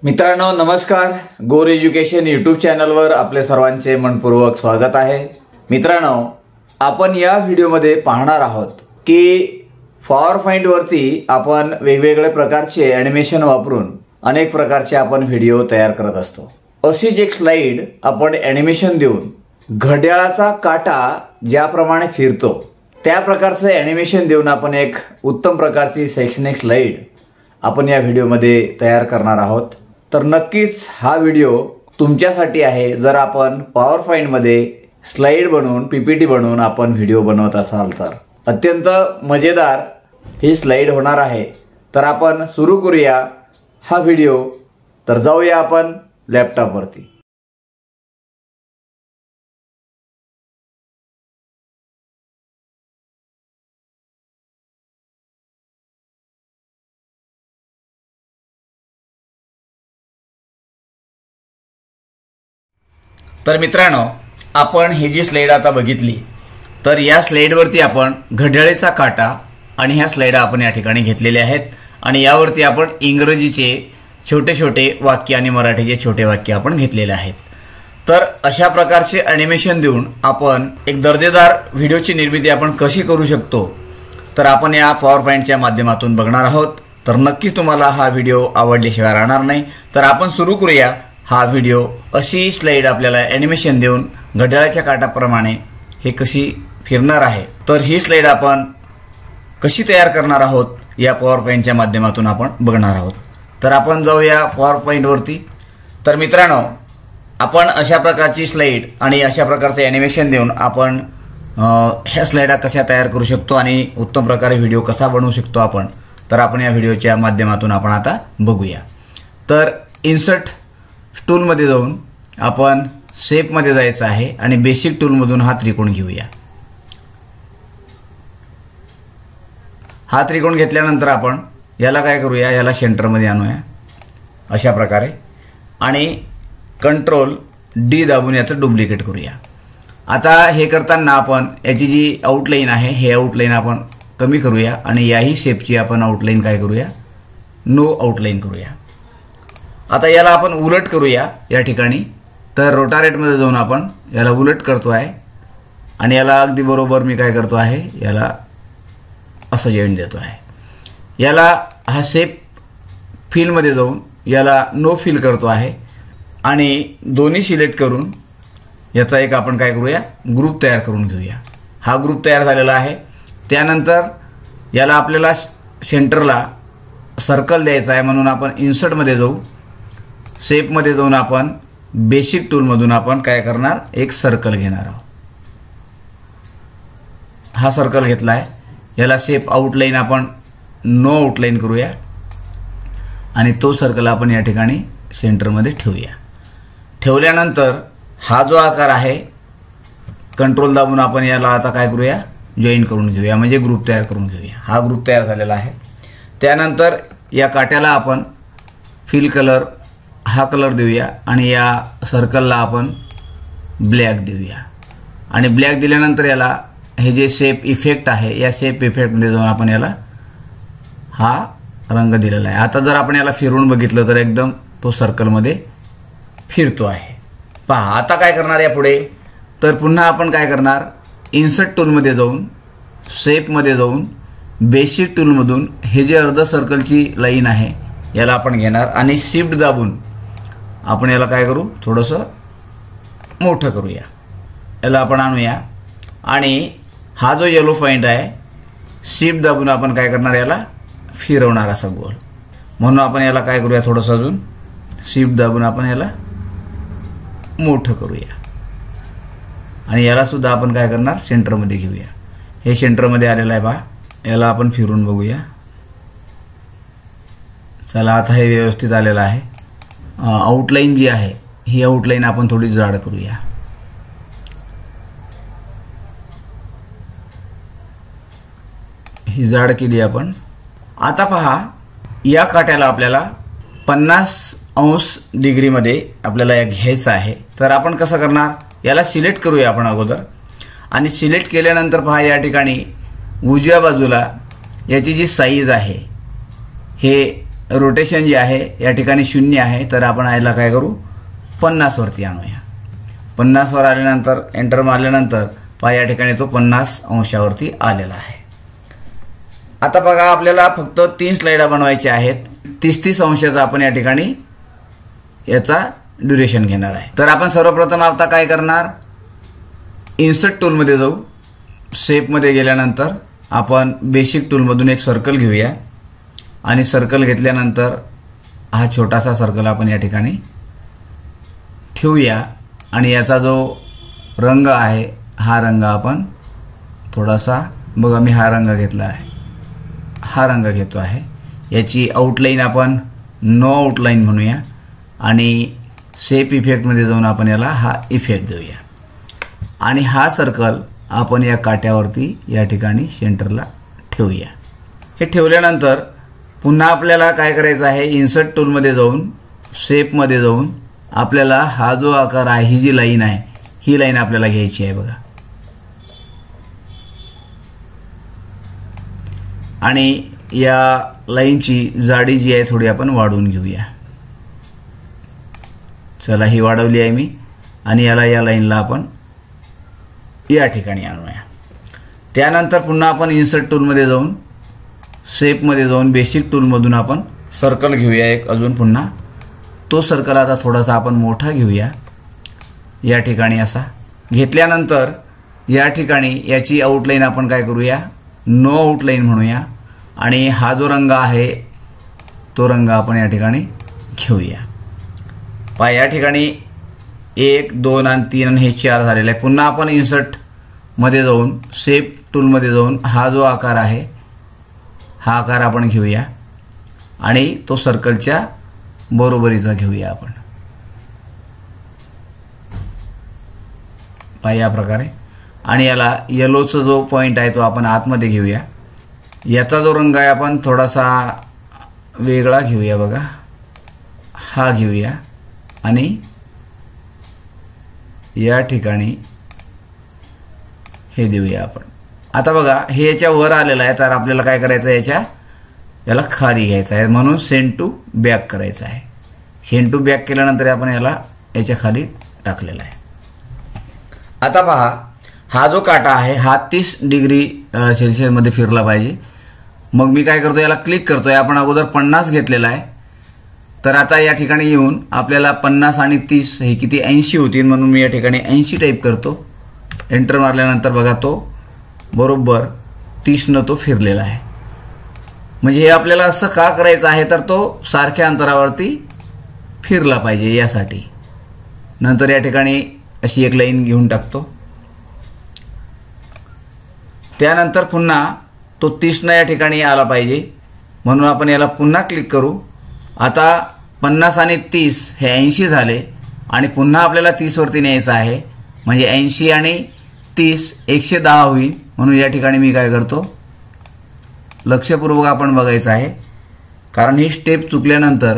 मित्रांनो नमस्कार. गोर एज्युकेशन यूट्यूब चॅनलवर आपले सर्वांचे मनपूर्वक स्वागत आहे. मित्रांनो आपण या व्हिडिओमध्ये पाहणार आहोत की पॉवरपॉइंट वरती आपण वेगवेगळे प्रकारचे ॲनिमेशन वापरून अनेक प्रकारचे आपण व्हिडिओ तयार करत असतो. अशीच एक स्लाइड आपण ॲनिमेशन देऊन घड्याळाचा काटा ज्याप्रमाणे फिरतो त्या प्रकारचे ॲनिमेशन देऊन आपण एक उत्तम प्रकारची शैक्षणिक स्लाइड आपण या व्हिडिओमध्ये तयार करणार आहोत. तर नक्कीच हा व्हिडिओ तुमच्यासाठी आहे. जर आपण पॉवरपॉइंटमध्ये स्लाइड बनवून पीपीटी बनवून आपण व्हिडिओ बनवत असाल तर अत्यंत मजेदार ही स्लाइड होणार आहे. तर आपण सुरू करूया हा व्हिडिओ. तर जाऊया आपण लॅपटॉपवरती. तर मित्रांनो आपण ही जी स्लाइड आता बघितली तर या स्लाइडवरती आपण घड्याळाचा काटा आणि ह्या स्लाइड आपण या ठिकाणी घेतलेल्या आहेत आणि यावरती आपण इंग्रजीचे छोटे छोटे वाक्य आणि मराठीचे छोटे वाक्य आपण घेतलेले आहेत. तर अशा प्रकारचे ॲनिमेशन देऊन आपण एक दर्जेदार व्हिडिओची निर्मिती आपण कशी करू शकतो तर आपण या पॉवरपॉइंटच्या माध्यमातून बघणार आहोत. तर नक्कीच तुम्हाला हा व्हिडिओ आवडल्याशिवाय राहणार नाही. तर आपण सुरू करूया हा व्हिडिओ. अशी स्लाइड आपल्याला ॲनिमेशन देऊन घड्याळाच्या काटाप्रमाणे हे कशी फिरणार आहे तर ही स्लाइड आपण कशी तयार करणार आहोत या पॉवरपॉइंटच्या माध्यमातून आपण बघणार आहोत. तर आपण जाऊया पॉवरपॉइंटवरती. तर मित्रांनो आपण अशा प्रकारची स्लाइड आणि अशा प्रकारचे ॲनिमेशन देऊन आपण ह्या स्लाइडा कशा तयार करू शकतो आणि उत्तम प्रकारे व्हिडिओ कसा बनवू शकतो आपण तर आपण या व्हिडिओच्या माध्यमातून आपण आता बघूया. तर इन्सर्ट टूलमध्ये जाऊन आपण शेपमध्ये जायचं आहे आणि बेसिक टूलमधून हा त्रिकोण घेऊया. हा त्रिकोण घेतल्यानंतर आपण याला काय करूया, याला सेंटरमध्ये आणूया अशा प्रकारे आणि कंट्रोल डी दाबून याचं डुप्लिकेट करूया. आता हे करताना आपण याची जी आउटलाईन आहे हे आउटलाईन आपण कमी करूया आणि याही शेपची आपण आउटलाईन काय करूया, नो आउटलाईन करूया. आता याला आपण उलट करूया या ठिकाणी. तर रोटारेटमध्ये जाऊन आपण याला उलट करतो आहे आणि याला अगदी बरोबर मी काय करतो आहे, याला असं जॉईंट देतो आहे. याला हा शेप फिलमध्ये जाऊन याला नो फिल करतो आहे आणि दोन्ही सिलेक्ट करून याचा एक आपण काय करूया, ग्रुप तयार करून घेऊया. हा ग्रुप तयार झालेला आहे. त्यानंतर याला आपल्याला सेंटरला सर्कल द्यायचा आहे म्हणून आपण इन्सर्टमध्ये जाऊ. शेपमध्ये जाऊन आपण बेसिक टूलमधून आपण काय करणार, एक सर्कल घेणार आहोत. हा सर्कल घेतला आहे. याला शेप आउटलाईन आपण नो आउटलाईन करूया आणि तो सर्कल आपण या ठिकाणी सेंटरमध्ये ठेवूया. ठेवल्यानंतर हा जो आकार आहे कंट्रोल दाबून आपण याला आता काय करूया, जॉईन करून घेऊया म्हणजे ग्रुप तयार करून घेऊया. हा ग्रुप तयार झालेला आहे. त्यानंतर या काट्याला आपण फिल कलर हा कलर देऊया आणि या सर्कलला आपण ब्लॅक देऊया आणि ब्लॅक दिल्यानंतर याला हे जे शेप इफेक्ट आहे या शेप इफेक्टमध्ये जाऊन आपण याला हा रंग दिलेला आहे. आता जर आपण याला फिरवून बघितलं तर एकदम तो सर्कलमध्ये फिरतो आहे. पहा आता काय करणार यापुढे, तर पुन्हा आपण काय करणार, इन्सर्ट टूलमध्ये जाऊन शेपमध्ये जाऊन बेसिक टूलमधून हे जे अर्ध सर्कलची लाईन आहे याला आपण घेणार आणि शिफ्ट दाबून आपण याला काय करू, थोडंसं मोठं करूया. याला आपण आणूया आणि हा जो येलो पॉईंट आहे शिफ्ट दाबून आपण काय करणार, याला फिरवणार असा गोल. म्हणून आपण याला काय करूया, थोडंसं अजून शिफ्ट दाबून आपण याला मोठं करूया आणि याला सुद्धा आपण काय करणार, सेंटरमध्ये घेऊया. हे सेंटरमध्ये आलेलं आहे पहा. याला आपण फिरून बघूया. चला आता हे व्यवस्थित आलेलं आहे. आउटलाईन जी आहे ही आउटलाईन आपण थोडी जाड करूया. ही जाड केली आपण. आता पहा या काट्याला आपल्याला 50 डिग्रीमध्ये आपल्याला घ्यायचं आहे. तर आपण कसं करणार, याला सिलेक्ट करूया आपण अगोदर आणि सिलेक्ट केल्यानंतर पहा या ठिकाणी उजव्या बाजूला याची जी साईज आहे हे रोटेशन जे आहे या ठिकाणी 0 आहे, तर आपण याला काय करू 50 वरती आणूया. 50 वर आल्यानंतर एंटर मारल्यानंतर पहा या ठिकाणी तो 50 अंशावरती आलेला आहे. आता बघा आपल्याला फक्त 3 स्लाइडा बनवायच्या आहेत. 30-30 अंशाचा आपण या ठिकाणी याचा ड्युरेशन घेणार आहे. तर आपण सर्वप्रथम आता काय करणार, इन्सर्ट टूलमध्ये जाऊ. शेपमध्ये गेल्यानंतर आपण बेसिक टूलमधून एक सर्कल घेऊया आणि सर्कल घेतल्यानंतर हा छोटासा सर्कल आपण या ठिकाणी ठेवूया आणि याचा जो रंग आहे हा रंग आपण थोडासा बघा, मी हा रंग घेतला आहे, हा रंग घेतो आहे. याची आउटलाईन आपण नो आउटलाईन म्हणूया आणि शेप इफेक्टमध्ये जाऊन आपण याला हा इफेक्ट देऊया आणि हा सर्कल आपण या काट्यावरती या ठिकाणी सेंटरला ठेवूया. हे ठेवल्यानंतर पुन्हा आपल्याला काय करायचं आहे, इन्सर्ट टूलमध्ये जाऊन शेपमध्ये जाऊन आपल्याला हा जो आकार आहे, ही जी लाईन आहे, ही लाईन आपल्याला घ्यायची आहे बघा. आणि या लाईनची जाडी जी आहे थोडी आपण वाढवून घेऊया. चला ही वाढवली आहे मी आणि याला या लाईनला आपण या ठिकाणी आणूया. त्यानंतर पुन्हा आपण इन्सर्ट टूलमध्ये जाऊन शेपमध्ये जाऊन बेसिक टूलमधून आपण सर्कल घेऊया एक अजून पुन्हा. तो सर्कल आता थोडासा आपण मोठा घेऊया या ठिकाणी. असा घेतल्यानंतर या ठिकाणी याची आउटलाईन आपण काय करूया, नो आउटलाईन म्हणूया आणि हा जो रंग आहे तो रंग आपण या ठिकाणी घेऊया. पहा या ठिकाणी 1, 2 आणि 3 आणि हे 4 झालेले आहे. पुन्हा आपण इन्सर्ट मध्ये जाऊन शेप टूलमध्ये जाऊन हा जो आकार आहे हा आकार आपण घेऊया आणि तो सर्कलच्या बरोबरीचा घेऊया आपण. पहा या प्रकारे आणि याला येलोचा जो पॉइंट आहे तो आपण आतमध्ये घेऊया. याचा जो रंग आहे आपण थोडासा वेगळा घेऊया बघा, हा घेऊया आणि या ठिकाणी हे देऊया आपण. आता बघा हे याच्या वर आलेलं आहे, तर आपल्याला काय करायचं आहे, याला खाली घ्यायचं आहे म्हणून सेंड टू बॅक करायचं आहे. सेंड टू बॅक केल्यानंतर आपण याला याच्या खाली टाकलेला आहे. आता पहा हा जो काटा आहे हा 30 डिग्री सेल्सिअसमध्ये फिरला पाहिजे. मग मी काय करतो, याला क्लिक करतोय. आपण अगोदर 50 घेतलेला आहे, तर आता या ठिकाणी येऊन आपल्याला 50 आणि 30 हे किती 80 होतील म्हणून मी या ठिकाणी 80 टाईप करतो. एंटर मारल्यानंतर बघा तो बरोबर 30 न तो फिरलेला आहे. म्हणजे हे आपल्याला असं का करायचं आहे, तर तो सारख्या अंतरावरती फिरला पाहिजे यासाठी. नंतर या ठिकाणी अशी एक लाईन घेऊन टाकतो. त्यानंतर पुन्हा तो 30 न या ठिकाणी आला पाहिजे म्हणून आपण याला पुन्हा क्लिक करू. आता 50 आणि 30 हे 80 झाले आणि पुन्हा आपल्याला 30 वरती न्यायचं आहे. म्हणजे 80 आणि 30 110 होईल. म्हणून या ठिकाणी मी काय करतो, लक्षपूर्वक आपण बघायचं आहे कारण ही स्टेप चुकल्यानंतर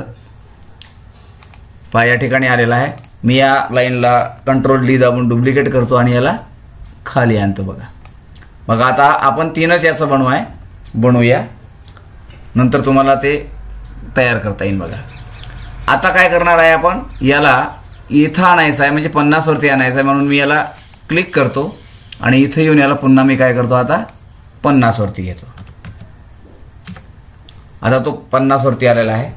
पहा या ठिकाणी आलेला आहे. मी या लाईनला कंट्रोल D दाबून डुप्लिकेट करतो आणि याला खाली आणतो बघा. बघा आता आपण 3च याचं बनवूया, नंतर तुम्हाला ते तयार करता येईल बघा. आता काय करणार आहे, आपण याला इथं आणायचं आहे म्हणजे 50 वरती आणायचं आहे म्हणून मी याला क्लिक करतो आणि इथे येऊन याला पुन्हा मी काय करतो, आता 50 वरती घेतो. आता तो 50 वरती आलेला आहे.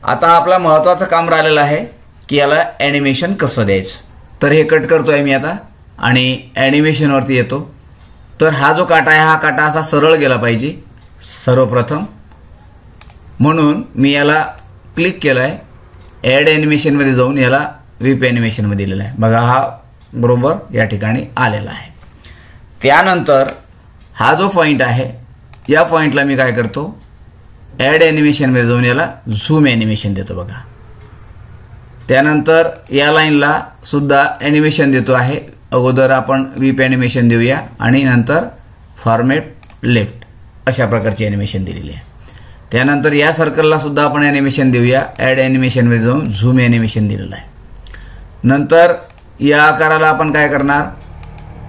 आता आपला महत्त्वाचं काम राहिलेलं आहे की याला ॲनिमेशन कसं द्यायचं. तर हे कट करतोय मी आता आणि ॲनिमेशनवरती येतो. तर हा जो काटा आहे हा काटा असा सरळ गेला पाहिजे सर्वप्रथम, म्हणून मी याला क्लिक केलं आहे. ॲड ॲनिमेशनमध्ये जाऊन याला व्हीप ॲनिमेशनमध्ये दिलेला आहे बघा. हा बरोबर या ठिकाणी आलेला आहे. त्यानंतर हा जो पॉईंट आहे या पॉईंटला मी काय करतो, ॲड ॲनिमेशनमध्ये जाऊन याला झूम ॲनिमेशन देतो बघा. त्यानंतर या लाईनला सुद्धा ॲनिमेशन देतो आहे. अगोदर आपण व्हीप ॲनिमेशन देऊया आणि नंतर फॉर्मॅट लेफ्ट अशा प्रकारची ॲनिमेशन दिलेली आहे. त्यानंतर या सर्कलला सुद्धा आपण ॲनिमेशन देऊया. ॲड ॲनिमेशनमध्ये जाऊन झूम ॲनिमेशन दिलेलं आहे. नंतर या आकाराला आपण काय करणार,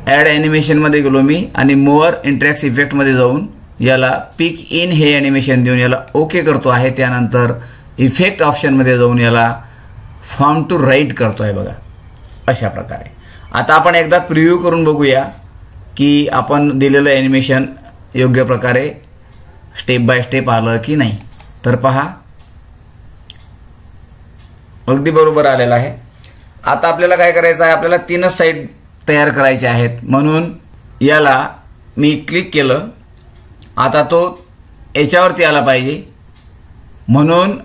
ॲड ॲनिमेशनमध्ये गेलो मी आणि मोअर इंटरॅक्ट इफेक्टमध्ये जाऊन याला पिक इन हे ॲनिमेशन देऊन याला ओके करतो आहे. त्यानंतर इफेक्ट ऑप्शनमध्ये जाऊन याला फॉर्म टू राईट करतो आहे बघा, अशा प्रकारे. आता आपण एकदा प्रिव्ह्यू करून बघूया की आपण दिलेलं ॲनिमेशन योग्य प्रकारे स्टेप बाय स्टेप आलं की नाही. तर पहा, अगदी बरोबर आलेलं आहे. आता आपल्याला काय करायचं आहे, आपल्याला 3च साईड तयार करायचे आहेत. म्हणून याला मी क्लिक केलं, आता तो याच्यावरती आला पाहिजे. म्हणून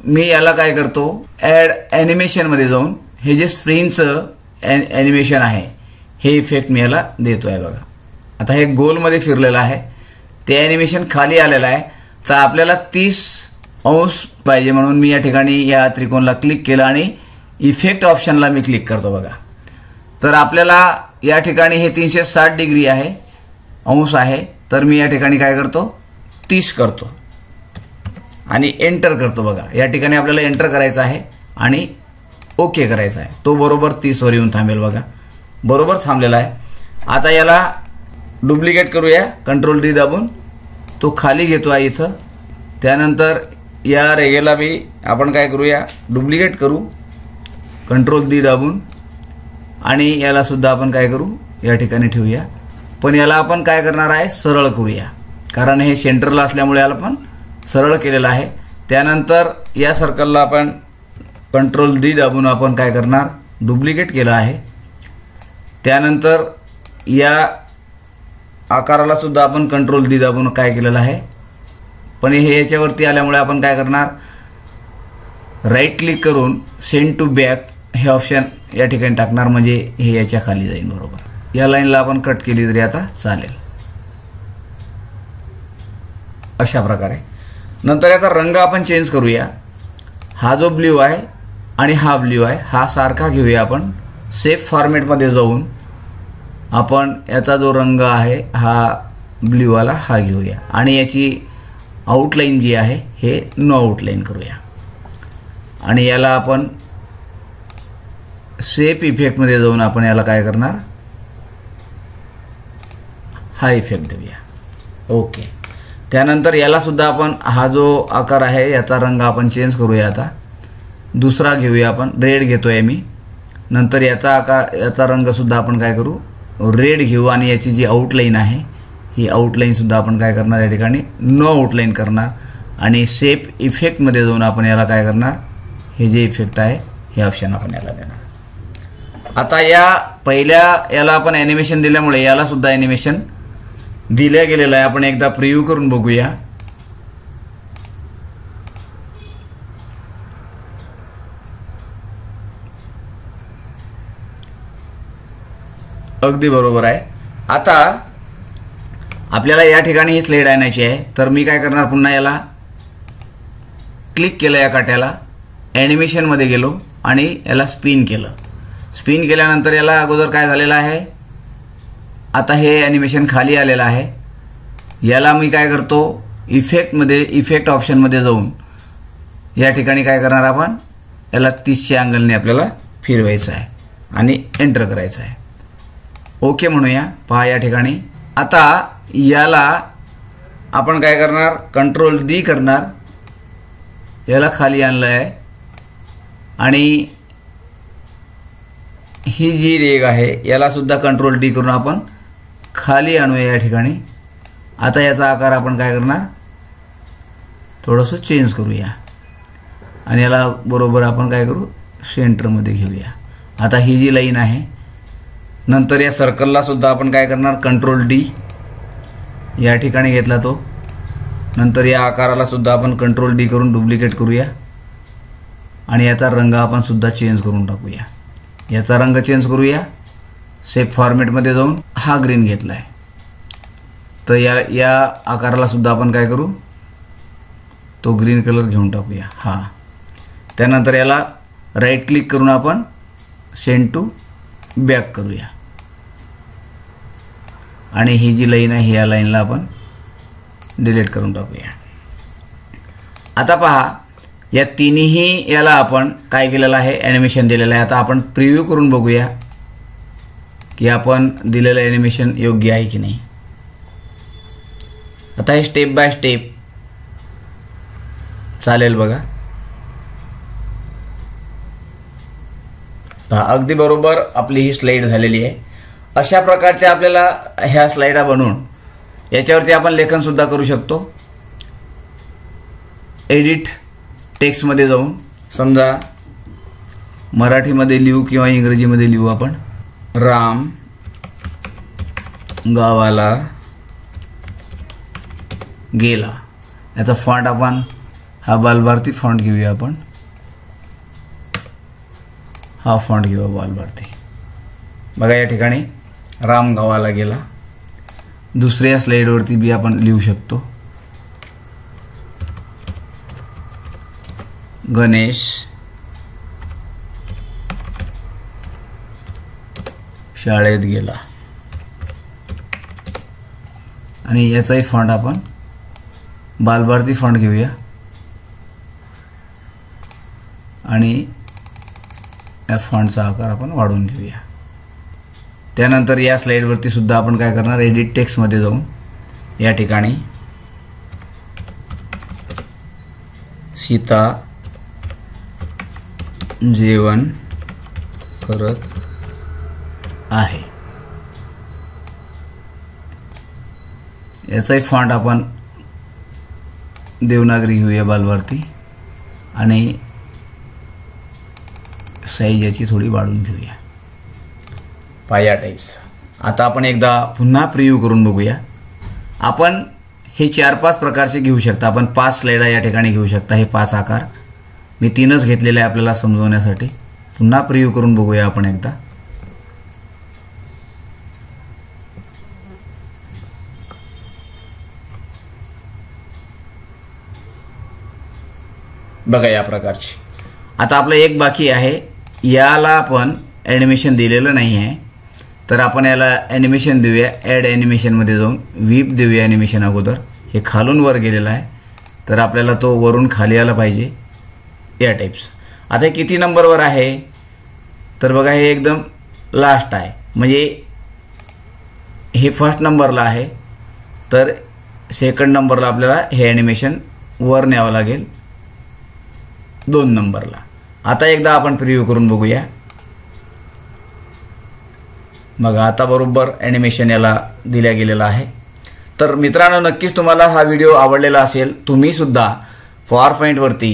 मी याला काय करतो, ॲड ॲनिमेशनमध्ये जाऊन हे जे स्प्रिंगचं ॲनिमेशन आहे हे इफेक्ट मी याला देतो आहे बघा. आता हे गोलमध्ये फिरलेलं आहे, ते ॲनिमेशन खाली आलेलं आहे. तर आपल्याला 30 अंश पाहिजे, म्हणून मी या ठिकाणी या त्रिकोणाला क्लिक केलं आणि इफेक्ट ऑप्शनला मी क्लिक करतो बघा. तर आपल्याला या ठिकाणी हे 360 डिग्री आहे, अंश आहे. तर मी या ठिकाणी काय करतो, 30 करतो आणि एंटर करतो बघा. या ठिकाणी आपल्याला एंटर करायचं आहे आणि ओके करायचं आहे. तो बरोबर 30 वर येऊन थांबेल बघा, बरोबर थांबलेला आहे. आता याला डुप्लिकेट करूया, कंट्रोल डी दाबून तो खाली घेतो आहे इथं. त्यानंतर या रेगेला बी आपण काय करूया, डुप्लिकेट करू, कंट्रोल डी दाबून, आणि याला सुद्धा आपण काय करू, या ठिकाणी ठेवूया. पण याला आपण काय करणार आहे, सरळ करूया, कारण हे सेंटरला असल्यामुळे याला पण सरळ केलेलं आहे. त्यानंतर या सर्कलला आपण कंट्रोल डी दाबून आपण काय करणार, डुप्लिकेट केलं आहे. त्यानंतर या आकाराला सुद्धा आपण कंट्रोल डी दाबून काय केलेलं आहे, पण हे याच्यावरती आल्यामुळे आपण काय करणार, राईट क्लिक करून सेंड टू बॅक हे ऑप्शन या ठिकाणी टाकणार, म्हणजे हे याच्या खाली जाईल बरोबर. या लाईनला आपण कट केली तरी आता चालेल, अशा प्रकारे. नंतर याचा रंग आपण चेंज करूया. हा जो ब्ल्यू आहे आणि हा ब्ल्यू आहे, हा सारखा घेऊया आपण. सेफ फॉर्मॅटमध्ये जाऊन आपण याचा जो रंग आहे हा ब्ल्यूवाला हा घेऊया आणि याची आउटलाईन जी आहे हे नो आउटलाईन करूया. आणि याला आपण शेप इफेक्टमध्ये जाऊन आपण याला काय करणार, हा इफेक्ट देऊया. ओके. त्यानंतर याला सुद्धा आपण हा जो आकार आहे याचा रंग आपण चेंज करूया. आता दुसरा घेऊया आपण, रेड घेतोय मी. नंतर याचा आकार, याचा रंग सुद्धा आपण काय करू, रेड घेऊ आणि याची जी आउटलाईन आहे ही आउटलाईन सुद्धा आपण काय करणार, या ठिकाणी नो आउटलाईन करणार. आणि शेप इफेक्टमध्ये जाऊन आपण याला काय करणार, हे जे इफेक्ट आहे हे ऑप्शन आपण याला देणार. आता या पहिल्या याला आपण ॲनिमेशन दिल्यामुळे याला सुद्धा ॲनिमेशन दिल्या गेलेलं आहे. आपण एकदा प्रिव्ह्यू करून बघूया. अगदी बरोबर आहे. आता आपल्याला या ठिकाणी ही स्लाइड आणायची आहे. तर मी काय करणार, पुन्हा याला क्लिक केलं, या काट्याला ॲनिमेशनमध्ये गेलो आणि याला स्पिन केलं. स्पिन केल्यानंतर याला अगोदर काय झालेलं आहे, आता हे ॲनिमेशन खाली आलेलं आहे. याला मी काय करतो, इफेक्टमध्ये, इफेक्ट ऑप्शनमध्ये जाऊन या ठिकाणी काय करणार, आपण याला 30च्या अँगलने आपल्याला फिरवायचं आहे आणि एंटर करायचं आहे. ओके म्हणूया. पहा या ठिकाणी आता याला आपण काय करणार, कंट्रोल डी करणार, याला खाली आणलं आहे आणि ही जी रेग आहे याला सुद्धा कंट्रोल डी करून आपण खाली आणूया या ठिकाणी. आता याचा आकार आपण काय करणार, थोडंसं चेंज करूया आणि याला बरोबर आपण काय करू, सेंटरमध्ये घेऊया. आता ही जी लाईन आहे, नंतर या सर्कलला सुद्धा आपण काय करणार, कंट्रोल डी या ठिकाणी घेतला तो. नंतर या आकाराला सुद्धा आपण कंट्रोल डी करून डुप्लिकेट करूया आणि याचा रंग आपण सुद्धा चेंज करून टाकूया. याचा रंग चेंज करूया, शेप फॉर्मॅटमध्ये जाऊन हा ग्रीन घेतला आहे. तर या आकाराला सुद्धा आपण काय करू, तो ग्रीन कलर घेऊन टाकूया. हा. त्यानंतर याला राईट क्लिक करून आपण सेंड टू बॅक करूया आणि ही जी लाईन आहे या लाईनला आपण डिलीट करून टाकूया. आता पहा, या तिन्ही याला आपण काय केलेलं आहे, ॲनिमेशन दिलेलं आहे. आता आपण प्रिव्ह्यू करून बघूया की आपण दिलेलं ॲनिमेशन योग्य आहे की नाही. आता हे स्टेप बाय स्टेप चालेल बघा. अगदी बरोबर आपली ही स्लाइड झालेली आहे. अशा प्रकारच्या आपल्याला ह्या स्लाइडा बनवून याच्यावरती आपण लेखन सुद्धा करू शकतो. एडिट टेक्स्टमध्ये जाऊन समजा मराठीमध्ये लिहू किंवा इंग्रजीमध्ये लिहू आपण. राम गावाला गेला. याचा फॉन्ट आपण हा बालभारती फॉन्ट घेऊया. आपण हा फॉन्ट घेऊया बालभारती. बघा या ठिकाणी राम गावाला गेला. दुसऱ्या स्लाइडवरती बी आपण लिहू शकतो. गणेश शाळेत गेला. आणि याचाही फॉन्ट आपण बालभारती फॉन्ट घेऊया आणि या फॉन्टचा आकार आपण वाढवून घेऊया. त्यानंतर या स्लाइडवरती सुद्धा आपण काय करणार, एडिट टेक्स्टमध्ये जाऊन या ठिकाणी सीता जेवण करत आहे याचाही फॉन्ट आपण देवनागरी घेऊया बालभारती आणि साईज याची थोडी वाढवून घेऊया. पाया टाइप्स. आता आपण एकदा पुन्हा प्रिव्ह्यू करून बघूया. आपण हे 4-5 प्रकारचे घेऊ शकता. आपण 5 स्लाइडा या ठिकाणी घेऊ शकता. हे 5 आकार मी 3च घेतलेले आहे आपल्याला समजवण्यासाठी. पुन्हा प्रिव्ह्यू करून बघूया आपण एकदा. बघा या प्रकारची. आता आपलं एक बाकी आहे. याला आपण ॲनिमेशन दिलेलं नाही आहे तर आपण याला ॲनिमेशन देऊया. ॲड ॲनिमेशनमध्ये जाऊन व्हीप देऊया ॲनिमेशन अगोदर. हे खालून वर गेलेलं आहे तर आपल्याला तो वरून खाली आला पाहिजे या टाइप्स. आता हे किती नंबरवर आहे तर बघा हे एकदम लास्ट आहे म्हणजे हे फर्स्ट नंबरला आहे तर सेकंड नंबरला आपल्याला हे ॲनिमेशन वर न्यावं लागेल 2 नंबरला. आता एकदा आपण प्रिव्ह्यू करून बघूया. बघा आता बरोबर ॲनिमेशन याला दिल्या गेलेलं आहे. तर मित्रांनो नक्कीच तुम्हाला हा व्हिडिओ आवडलेला असेल. तुम्ही सुद्धा पॉवरपॉईंटवरती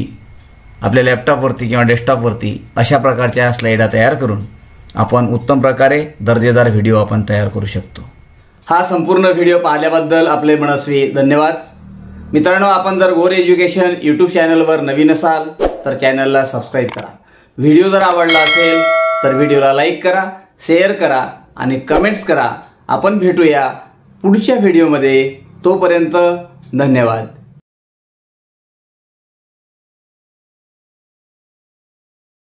आपल्या लॅपटॉपवरती किंवा डेस्कटॉपवरती अशा प्रकारच्या स्लाइडा तयार करून आपण उत्तम प्रकारे दर्जेदार व्हिडिओ आपण तयार करू शकतो. हा संपूर्ण व्हिडिओ पाहिल्याबद्दल आपले मनस्वी धन्यवाद. मित्रांनो आपण जर गोर एज्युकेशन यूट्यूब चॅनलवर नवीन असाल तर चॅनलला सबस्क्राईब करा. व्हिडिओ जर आवडला असेल तर व्हिडिओला लाईक करा, शेअर करा आणि कमेंट्स करा. आपण भेटूया पुढच्या व्हिडिओमध्ये. तोपर्यंत धन्यवाद.